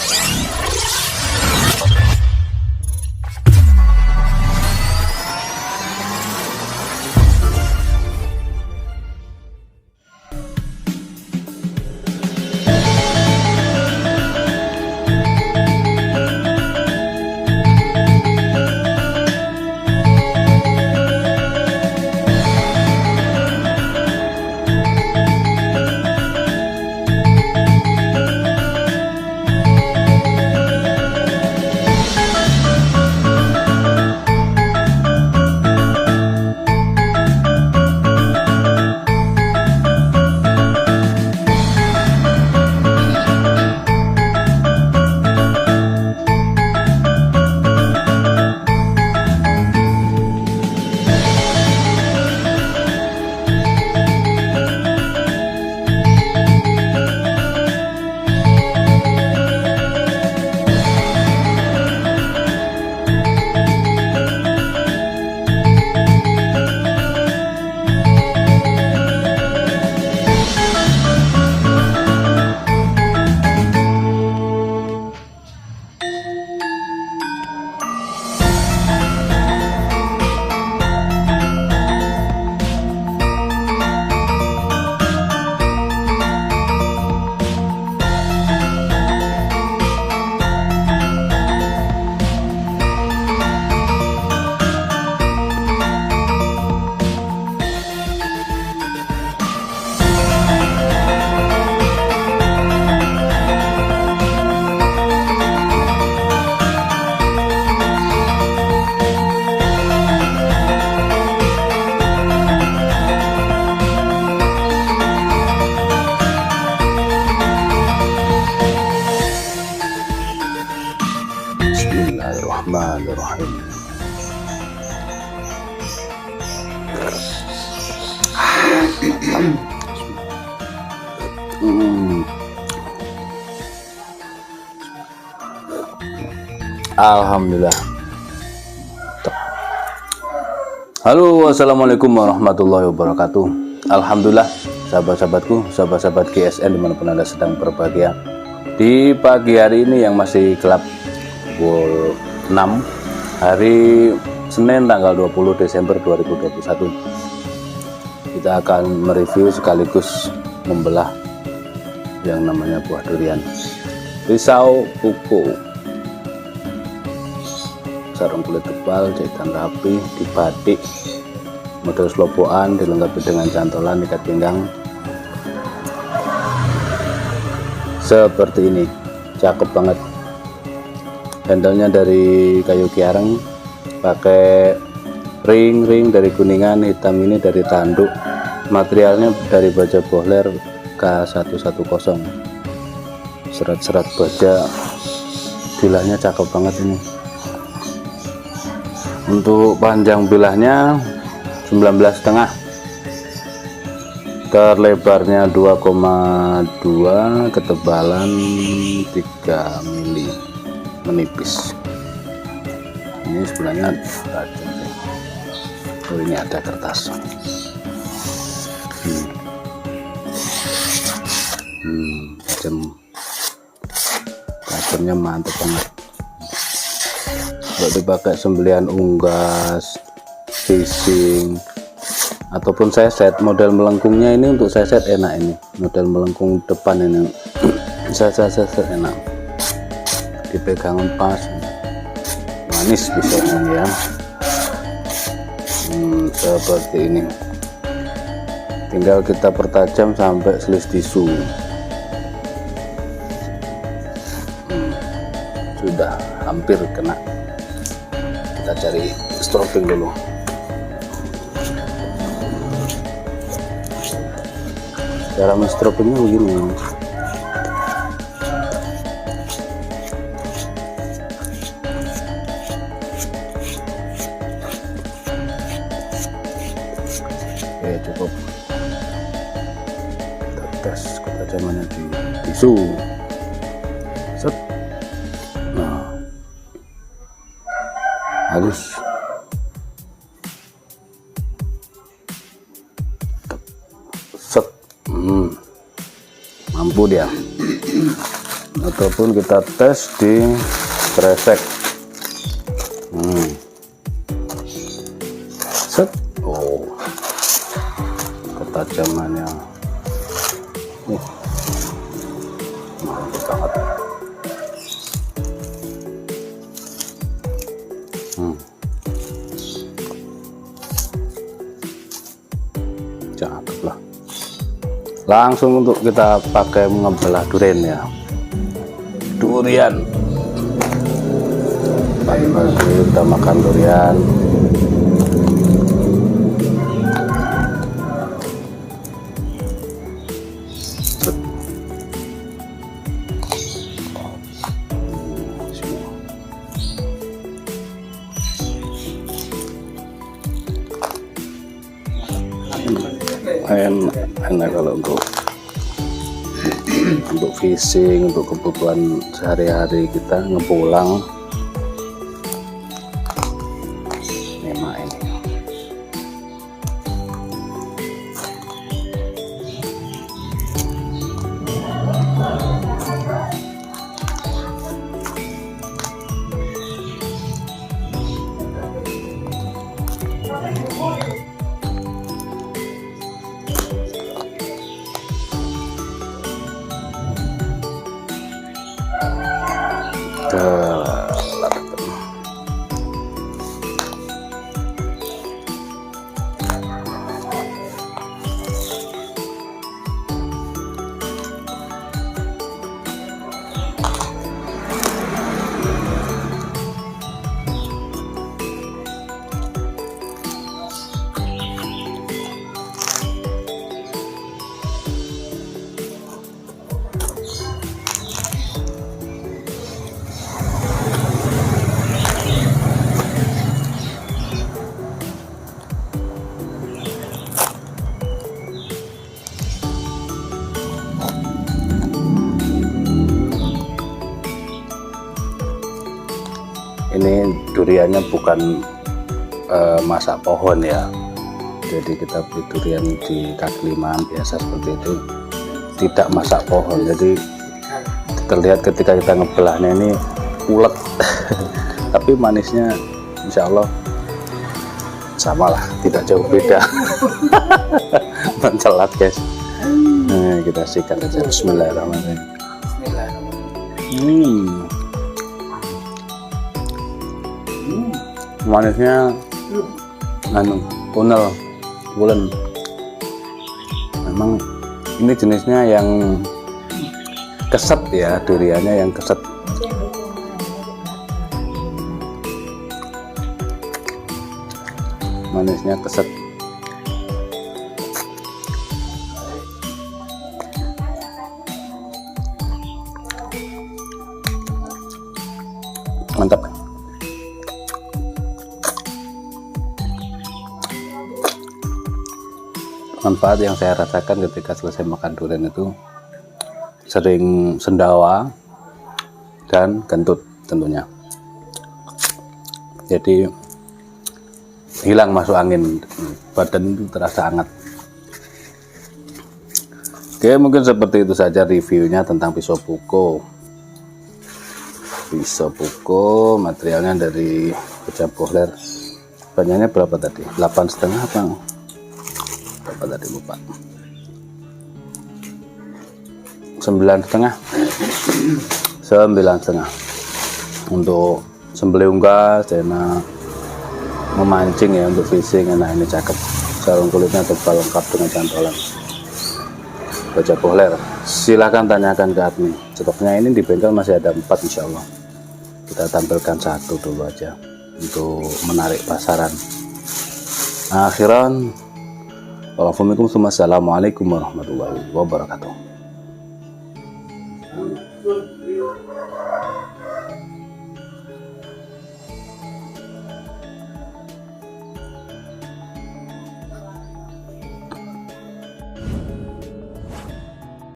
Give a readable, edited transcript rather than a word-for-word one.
Bismillahirrahmanirrahim. Alhamdulillah. Halo, assalamualaikum warahmatullahi wabarakatuh. Alhamdulillah, sahabat-sahabatku, sahabat-sahabat GSN dimanapun Anda sedang berbahagia. Di pagi hari ini yang masih gelap, pukul 6, hari Senin tanggal 20 Desember 2021, kita akan mereview sekaligus membelah yang namanya buah durian. Pisau kuku, sarung kulit tebal, jahitan rapi, dibatik, model selobokan, dilengkapi dengan cantolan ikat pinggang seperti ini. Cakep banget. Handlenya dari kayu kiareng, pakai ring dari kuningan, hitam ini dari tanduk, materialnya dari baja bohler K110, serat-serat baja, bilahnya cakep banget ini. Untuk panjang bilahnya 19,5, terlebarnya 2,2, ketebalan 3 mili, menipis. Ini sebenarnya tajam. Oh, ini ada kertas. Tajamnya mantap banget. Kalau dipakai sembelihan unggas, fishing, ataupun seset, model melengkungnya ini untuk seset enak. Ini model melengkung depan ini seset enak, dipegang pas, manis pisaunya ya. Seperti ini, tinggal kita pertajam sampai selis tisu. Sudah hampir kena. Kita cari strobing dulu. Cara menstrobingnya begini. Oke, cukup. Kita tes ketajamannya di tisu. Set. Nah, halus. Set. Mampu dia. ataupun kita tes di kresek. Set. Oh, ketajamannya nih mantap banget. Cakep lah. Langsung untuk kita pakai mengebelah durian ya. Durian. Pagi-pagi kita makan durian. Enak kalau untuk fishing, untuk kebutuhan sehari-hari kita ngepulang enak ini. Ini duriannya bukan masak pohon ya, jadi kita beli durian di kaki lima biasa seperti itu, tidak masak pohon. Jadi terlihat ketika kita ngebelahnya ini ulet tapi manisnya insya Allah sama lah, tidak jauh beda. Mencelat guys. Nah, kita sikat aja. Bismillahirrahmanirrahim. Manisnya bulan. Memang ini jenisnya yang keset ya, duriannya yang keset. Manisnya keset. Mantap. Manfaat yang saya rasakan ketika selesai makan durian itu sering sendawa dan kentut tentunya. Jadi hilang masuk angin, badan itu terasa hangat. Oke, mungkin seperti itu saja reviewnya tentang pisau buko. Pisau buko materialnya dari baja bohler. Banyaknya berapa tadi? 8,5 apa? Berapa tadi lupa? 9,5. 9,5 untuk sembelih unggas, channel memancing ya, untuk fishing. Nah, ini cakep, sarung kulitnya tebal lengkap dengan cantolan baja bohler. Silahkan tanyakan ke admin, stoknya ini di bengkel masih ada 4 insya Allah. Kita tampilkan 1 dulu aja untuk menarik pasaran. Akhiran, wassalamualaikum warahmatullahi wabarakatuh.